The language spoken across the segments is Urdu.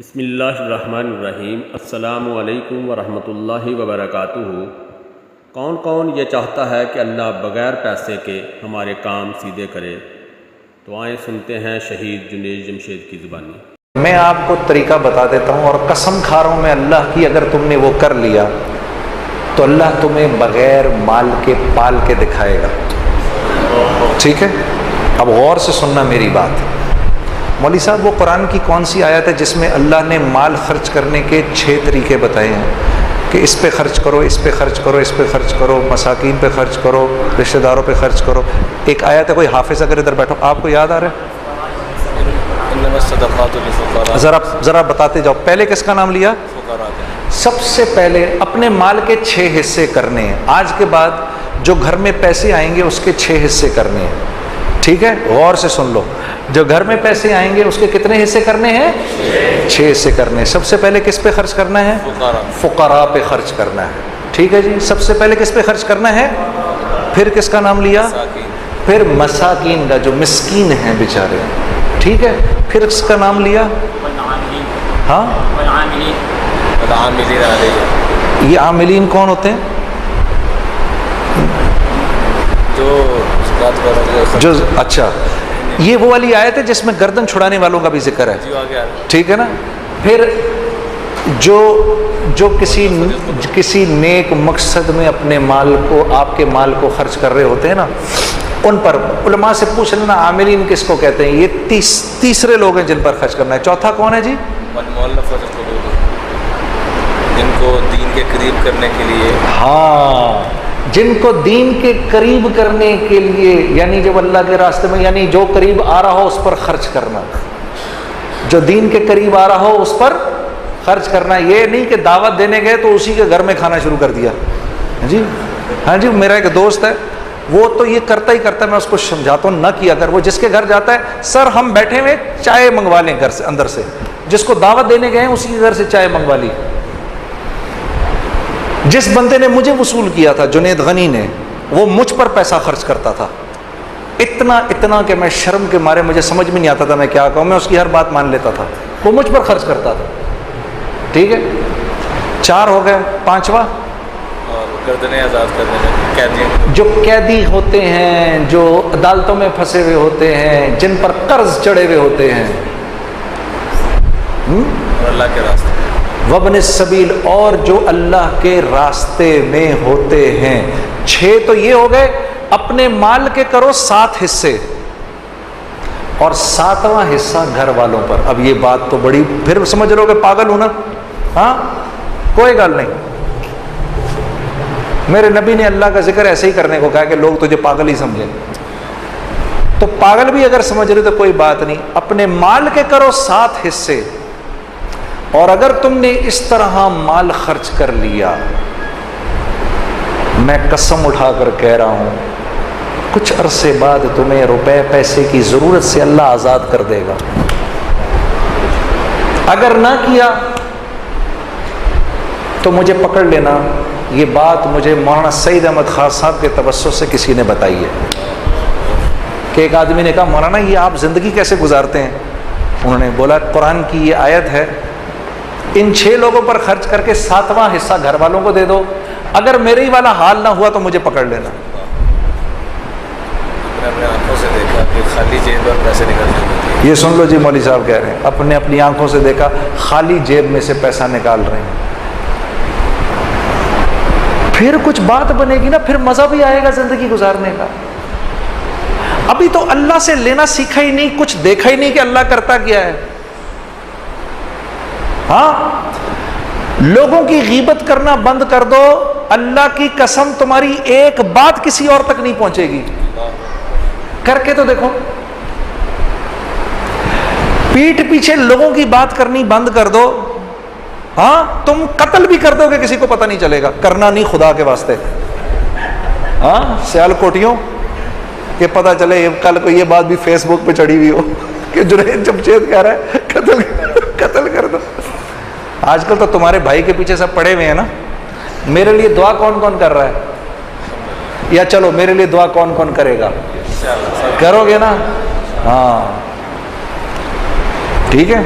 بسم اللہ الرحمن الرحیم۔ السلام علیکم ورحمۃ اللہ وبرکاتہ۔ کون کون یہ چاہتا ہے کہ اللہ بغیر پیسے کے ہمارے کام سیدھے کرے؟ تو آئیں سنتے ہیں شہید جنید جمشید کی زبانی۔ میں آپ کو طریقہ بتا دیتا ہوں اور قسم کھا رہا ہوں میں اللہ کی، اگر تم نے وہ کر لیا تو اللہ تمہیں بغیر مال کے پال کے دکھائے گا۔ ٹھیک ہے، اب غور سے سننا میری بات۔ مولوی صاحب وہ قرآن کی کون سی آیت ہے جس میں اللہ نے مال خرچ کرنے کے 6 طریقے بتائے ہیں کہ اس پہ خرچ کرو، اس پہ خرچ کرو، اس پہ خرچ کرو، مساکین پہ خرچ کرو، رشتہ داروں پہ خرچ کرو؟ ایک آیت ہے، کوئی حافظ اگر ادھر بیٹھو آپ کو یاد آ رہا ہے؟ ذرا بتاتے جاؤ، پہلے کس کا نام لیا؟ سب سے پہلے اپنے مال کے 6 حصے کرنے ہیں۔ آج کے بعد جو گھر میں پیسے آئیں گے اس کے 6 حصے کرنے ہیں۔ ٹھیک ہے، غور سے سن لو، جو گھر میں پیسے آئیں گے اس کے کتنے حصے کرنے ہیں؟ 6 حصے کرنے ہیں۔ سب سے پہلے کس پہ خرچ کرنا ہے؟ فقراء پہ خرچ کرنا ہے۔ ٹھیک ہے جی، سب سے پہلے کس پہ خرچ کرنا ہے؟ پھر کس کا نام لیا؟ پھر مساکین کا، جو مسکین ہیں بیچارے۔ ٹھیک ہے، پھر اس کا نام لیا؟ ہاں، یہ عاملین کون ہوتے ہیں؟ جو اچھا، یہ وہ والی آیت ہے جس میں گردن چھڑانے والوں کا بھی ذکر ہے۔ ٹھیک ہے نا۔ پھر جو کسی نیک مقصد میں اپنے مال کو، آپ کے مال کو خرچ کر رہے ہوتے ہیں نا، ان پر علماء سے پوچھ لینا عاملین کس کو کہتے ہیں۔ یہ تیسرے لوگ ہیں جن پر خرچ کرنا ہے۔ چوتھا کون ہے جی؟ جن کو دین کے قریب کرنے کے لیے، ہاں، جن کو دین کے قریب کرنے کے لیے، یعنی جب اللہ کے راستے میں، یعنی جو قریب آ رہا ہو اس پر خرچ کرنا، جو دین کے قریب آ رہا ہو اس پر خرچ کرنا۔ یہ نہیں کہ دعوت دینے گئے تو اسی کے گھر میں کھانا شروع کر دیا۔ جی ہاں جی، میرا ایک دوست ہے، وہ تو یہ کرتا ہی کرتا ہے، میں اس کو سمجھاتا ہوں نہ کیا کر۔ وہ جس کے گھر جاتا ہے، سر ہم بیٹھے ہوئے چائے منگوا لیں گھر سے، اندر سے، جس کو دعوت دینے گئے ہیں اسی کے گھر سے چائے منگوا لی۔ جس بندے نے مجھے وصول کیا تھا، جنید غنی نے، وہ مجھ پر پیسہ خرچ کرتا تھا اتنا کہ میں شرم کے مارے مجھے سمجھ میں نہیں آتا تھا میں کیا کہوں، میں اس کی ہر بات مان لیتا تھا۔ وہ مجھ پر خرچ کرتا تھا۔ ٹھیک ہے، 4 ہو گئے، 5واں گردنیں آزاد کرنے میں قیدیوں، جو قیدی ہوتے ہیں، جو عدالتوں میں پھنسے ہوئے ہوتے ہیں، جن پر قرض چڑھے ہوئے ہوتے ہیں، اور اللہ کے راستے، وابن السبیل، اور جو اللہ کے راستے میں ہوتے ہیں۔ 6 تو یہ ہو گئے۔ اپنے مال کے کرو 7 حصے، اور 7واں حصہ گھر والوں پر۔ اب یہ بات تو بڑی، پھر سمجھ لو کہ پاگل ہوں نا۔ ہاں، کوئی گل نہیں، میرے نبی نے اللہ کا ذکر ایسے ہی کرنے کو کہا کہ لوگ تجھے پاگل ہی سمجھیں، تو پاگل بھی اگر سمجھ رہے تو کوئی بات نہیں۔ اپنے مال کے کرو 7 حصے، اور اگر تم نے اس طرح مال خرچ کر لیا، میں قسم اٹھا کر کہہ رہا ہوں کچھ عرصے بعد تمہیں روپے پیسے کی ضرورت سے اللہ آزاد کر دے گا۔ اگر نہ کیا تو مجھے پکڑ لینا۔ یہ بات مجھے مولانا سعید احمد خان صاحب کے توسط سے کسی نے بتائی ہے کہ ایک آدمی نے کہا مولانا یہ آپ زندگی کیسے گزارتے ہیں؟ انہوں نے بولا قرآن کی یہ آیت ہے، ان 6 لوگوں پر خرچ کر کے 7واں حصہ گھر والوں کو دے دو، اگر میرے ہی والا حال نہ ہوا تو مجھے پکڑ لینا۔ اپنے آنکھوں سے دیکھا کہ خالی جیب پر پیسے نکل جاتے ہیں۔ یہ سن لو جی، مولوی صاحب کہہ رہے ہیں اپنی آنکھوں سے دیکھا، خالی جیب میں سے پیسہ نکال رہے ہیں۔ پھر کچھ بات بنے گی نا، پھر مزہ بھی آئے گا زندگی گزارنے کا۔ ابھی تو اللہ سے لینا سیکھا ہی نہیں، کچھ دیکھا ہی نہیں کہ اللہ کرتا کیا ہے۔ ہاں، لوگوں کی غیبت کرنا بند کر دو، اللہ کی قسم تمہاری ایک بات کسی اور تک نہیں پہنچے گی۔ کر کے تو دیکھو، پیٹھ پیچھے لوگوں کی بات کرنی بند کر دو۔ ہاں، تم قتل بھی کر دو گے کسی کو پتہ نہیں چلے گا، کرنا نہیں خدا کے واسطے۔ ہاں، سیال کوٹیوں کہ پتہ چلے کل کو یہ بات بھی فیس بک پہ چڑھی ہوئی ہو کہ جنید جمشید کہہ رہا ہے قتل کر دو۔ آج کل تو تمہارے بھائی کے پیچھے سب پڑے ہوئے ہیں نا۔ میرے لیے دعا کون کون کر رہا ہے؟ یا چلو میرے لیے دعا کون کون کرے گا؟ کرو گے نا؟ ہاں ٹھیک ہے۔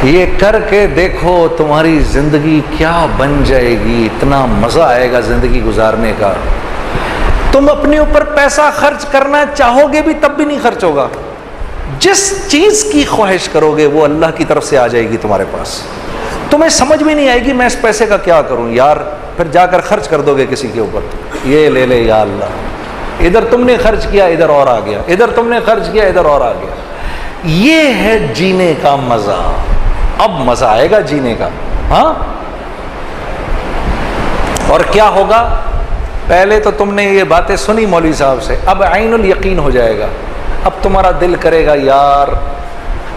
یہ کر کے دیکھو تمہاری زندگی کیا بن جائے گی، اتنا مزہ آئے گا زندگی گزارنے کا. تم اپنے اوپر پیسہ خرچ کرنا چاہو گے بھی تب بھی نہیں خرچ ہوگا. جس چیز کی خواہش کرو گے وہ اللہ کی طرف سے آ جائے گی تمہارے پاس. تمہیں سمجھ بھی نہیں آئے گی میں اس پیسے کا کیا کروں یار، پھر جا کر خرچ کر دو گے کسی کے اوپر. یہ لے لے یا اللہ، ادھر تم نے خرچ کیا ادھر اور آ گیا، ادھر تم نے خرچ کیا ادھر اور آ گیا. یہ ہے جینے کا مزہ. اب مزہ آئے گا جینے کا. ہاں، اور کیا ہوگا؟ پہلے تو تم نے یہ باتیں سنی مولوی صاحب سے، اب عین الیقین ہو جائے گا. اب تمہارا دل کرے گا یار.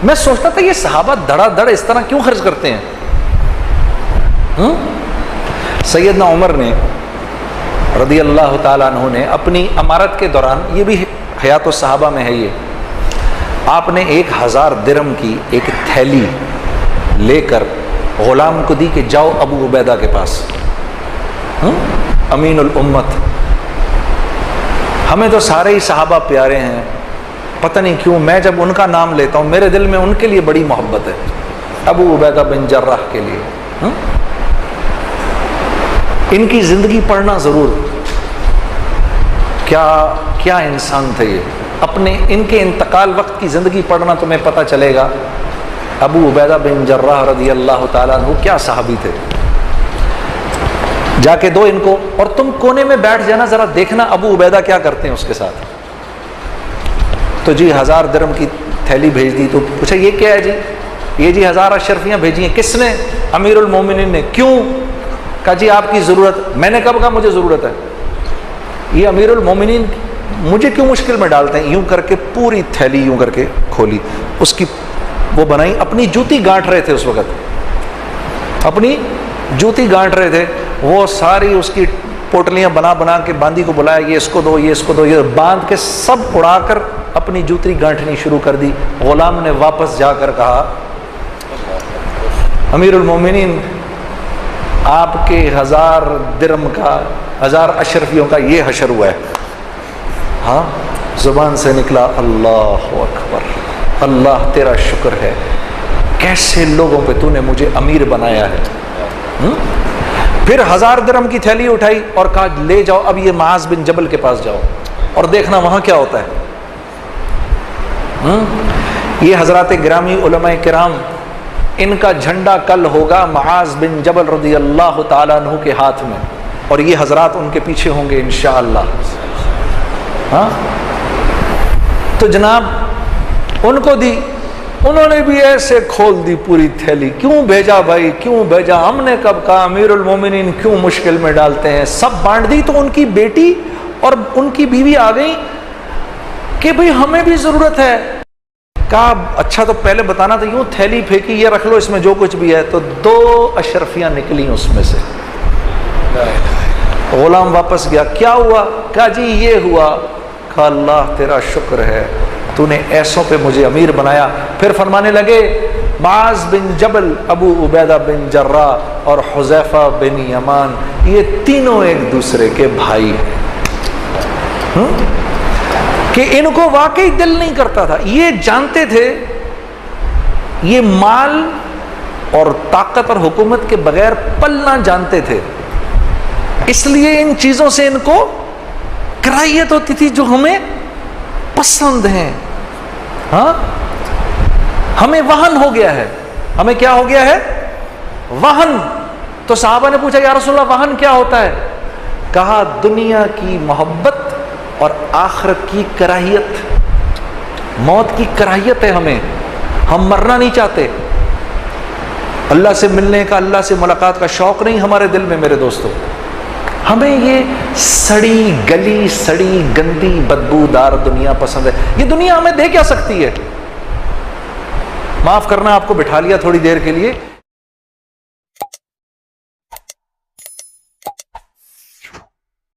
میں سوچتا تھا یہ صحابہ دھڑا دھڑ اس طرح کیوں خرچ کرتے ہیں. سیدنا عمر نے رضی اللہ تعالیٰ عنہ نے اپنی امارت کے دوران، یہ بھی حیات الصحابہ میں ہے، یہ آپ نے 1000 درہم کی ایک تھیلی لے کر غلام کو دی کہ جاؤ ابو عبیدہ کے پاس، امین الامت. ہمیں تو سارے ہی صحابہ پیارے ہیں، پتہ نہیں کیوں میں جب ان کا نام لیتا ہوں میرے دل میں ان کے لیے بڑی محبت ہے، ابو عبیدہ بن جراح کے لیے. ان کی زندگی پڑھنا ضرور. کیا انسان تھے یہ. اپنے ان کے انتقال وقت کی زندگی پڑھنا تمہیں پتہ چلے گا ابو عبیدہ بن جراح رضی اللہ تعالیٰ عنہ کیا صحابی تھے. جا کے دو ان کو، اور تم کونے میں بیٹھ جانا، ذرا دیکھنا ابو عبیدہ کیا کرتے ہیں اس کے ساتھ. تو جی 1000 درہم کی تھیلی بھیج دی. تو پوچھا یہ کیا ہے جی؟ یہ جی 1000 اشرفیاں بھیجی ہیں. کس نے؟ امیر المومنین نے. کیوں؟ کہا جی آپ کی ضرورت. میں نے کب کہا مجھے ضرورت ہے؟ یہ امیر المومنین مجھے کیوں مشکل میں ڈالتے ہیں؟ یوں کر کے پوری تھیلی یوں کر کے کھولی، اس کی وہ بنائی. اپنی جوتی گانٹ رہے تھے اس وقت، اپنی جوتی گانٹ رہے تھے. وہ ساری اس کی پوٹلیاں بنا بنا کے باندی کو بلایا، یہ اس کو دو، یہ اس کو دو، یہ باندھ کے سب اڑا کر اپنی جوتی گانٹھنی شروع کر دی. غلام نے واپس جا کر کہا امیر المومنین آپ کے 1000 درہم کا، 1000 اشرفیوں کا یہ حشر ہوا ہے. ہاں، زبان سے نکلا اللہ اکبر، اللہ تیرا شکر ہے، کیسے لوگوں پہ تو نے مجھے امیر بنایا ہے. پھر 1000 درہم کی تھیلی اٹھائی اور کہا لے جاؤ اب یہ معاذ بن جبل کے پاس جاؤ اور دیکھنا وہاں کیا ہوتا ہے. یہ حضرات گرامی علماء کرام، ان کا جھنڈا کل ہوگا معاذ بن جبل رضی اللہ تعالیٰ عنہ کے ہاتھ میں، اور یہ حضرات ان کے پیچھے ہوں گے انشاءاللہ. ہاں، تو جناب ان کو دی، انہوں نے بھی ایسے کھول دی پوری تھیلی. کیوں بھیجا بھائی، کیوں بھیجا؟ ہم نے کب کہا امیر المومنین کیوں مشکل میں ڈالتے ہیں. سب بانٹ دی. تو ان کی بیٹی اور ان کی بیوی آ گئی کہ بھئی ہمیں بھی ضرورت ہے. کہا اچھا تو پہلے بتانا تھا. یوں تھیلی پھینکی، یہ رکھ لو اس میں جو کچھ بھی ہے. تو 2 اشرفیاں نکلی اس میں سے. غلام واپس گیا. کیا ہوا؟ کہا جی یہ ہوا. کہا اللہ تیرا شکر ہے، تو نے ایسوں پہ مجھے امیر بنایا. پھر فرمانے لگے معاذ بن جبل، ابو عبیدہ بن جراح اور حذیفہ بن یمان، یہ تینوں ایک دوسرے کے بھائی ہیں. کہ ان کو واقعی دل نہیں کرتا تھا. یہ جانتے تھے یہ مال اور طاقت اور حکومت کے بغیر پلنا جانتے تھے، اس لیے ان چیزوں سے ان کو کراہیت ہوتی تھی جو ہمیں پسند ہیں. ہاں، ہمیں وہن ہو گیا ہے. ہمیں کیا ہو گیا ہے؟ وہن. تو صحابہ نے پوچھا یا رسول اللہ وہن کیا ہوتا ہے؟ کہا دنیا کی محبت اور آخرت کی کراہیت. موت کی کراہیت ہے ہمیں، ہم مرنا نہیں چاہتے. اللہ سے ملنے کا، اللہ سے ملاقات کا شوق نہیں ہمارے دل میں میرے دوستو. ہمیں یہ سڑی گلی، سڑی گندی بدبودار دنیا پسند ہے. یہ دنیا ہمیں دے کیا سکتی ہے؟ معاف کرنا آپ کو بٹھا لیا تھوڑی دیر کے لیے.